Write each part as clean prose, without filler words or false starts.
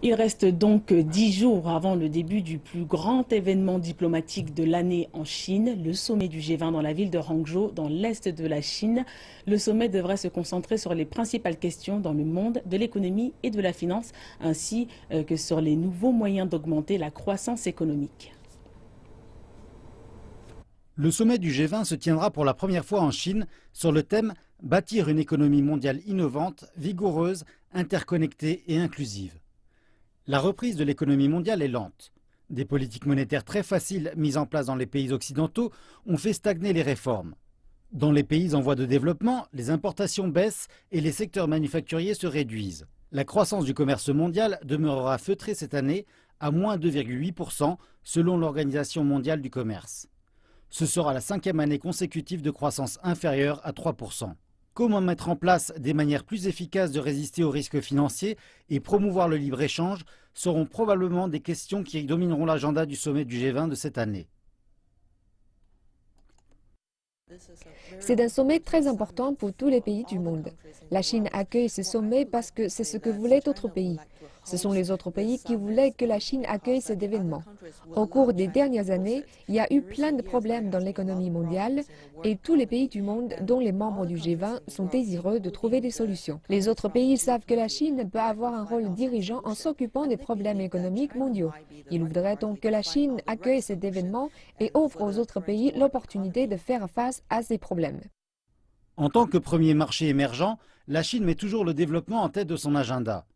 Il reste donc 10 jours avant le début du plus grand événement diplomatique de l'année en Chine, le sommet du G20 dans la ville de Hangzhou, dans l'est de la Chine. Le sommet devrait se concentrer sur les principales questions dans le monde de l'économie et de la finance, ainsi que sur les nouveaux moyens d'augmenter la croissance économique. Le sommet du G20 se tiendra pour la première fois en Chine sur le thème « Bâtir une économie mondiale innovante, vigoureuse, interconnectée et inclusive ». La reprise de l'économie mondiale est lente. Des politiques monétaires très faciles mises en place dans les pays occidentaux ont fait stagner les réformes. Dans les pays en voie de développement, les importations baissent et les secteurs manufacturiers se réduisent. La croissance du commerce mondial demeurera feutrée cette année à moins 2,8% selon l'Organisation mondiale du commerce. Ce sera la 5e année consécutive de croissance inférieure à 3%. Comment mettre en place des manières plus efficaces de résister aux risques financiers et promouvoir le libre-échange seront probablement des questions qui domineront l'agenda du sommet du G20 de cette année. C'est un sommet très important pour tous les pays du monde. La Chine accueille ce sommet parce que c'est ce que voulaient d'autres pays. Ce sont les autres pays qui voulaient que la Chine accueille cet événement. Au cours des dernières années, il y a eu plein de problèmes dans l'économie mondiale et tous les pays du monde, dont les membres du G20, sont désireux de trouver des solutions. Les autres pays savent que la Chine peut avoir un rôle dirigeant en s'occupant des problèmes économiques mondiaux. Ils voudraient donc que la Chine accueille cet événement et offre aux autres pays l'opportunité de faire face à ces problèmes. En tant que premier marché émergent, la Chine met toujours le développement en tête de son agenda.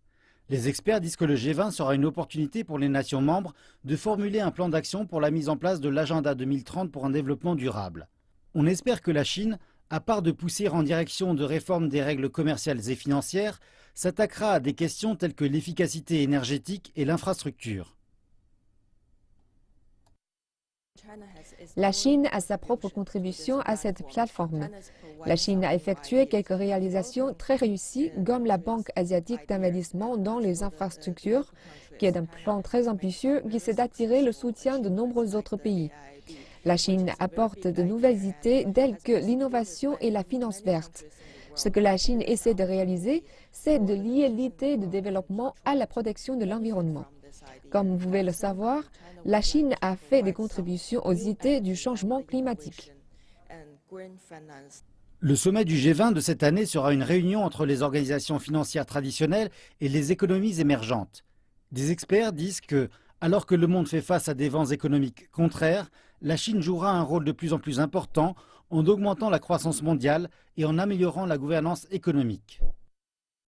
Les experts disent que le G20 sera une opportunité pour les nations membres de formuler un plan d'action pour la mise en place de l'agenda 2030 pour un développement durable. On espère que la Chine, à part de pousser en direction de réformes des règles commerciales et financières, s'attaquera à des questions telles que l'efficacité énergétique et l'infrastructure. La Chine a sa propre contribution à cette plateforme. La Chine a effectué quelques réalisations très réussies, comme la Banque asiatique d'investissement dans les infrastructures, qui est un plan très ambitieux qui s'est attiré le soutien de nombreux autres pays. La Chine apporte de nouvelles idées telles que l'innovation et la finance verte. Ce que la Chine essaie de réaliser, c'est de lier l'idée de développement à la protection de l'environnement. Comme vous pouvez le savoir, la Chine a fait des contributions aux idées du changement climatique. Le sommet du G20 de cette année sera une réunion entre les organisations financières traditionnelles et les économies émergentes. Des experts disent que, alors que le monde fait face à des vents économiques contraires, la Chine jouera un rôle de plus en plus important en augmentant la croissance mondiale et en améliorant la gouvernance économique.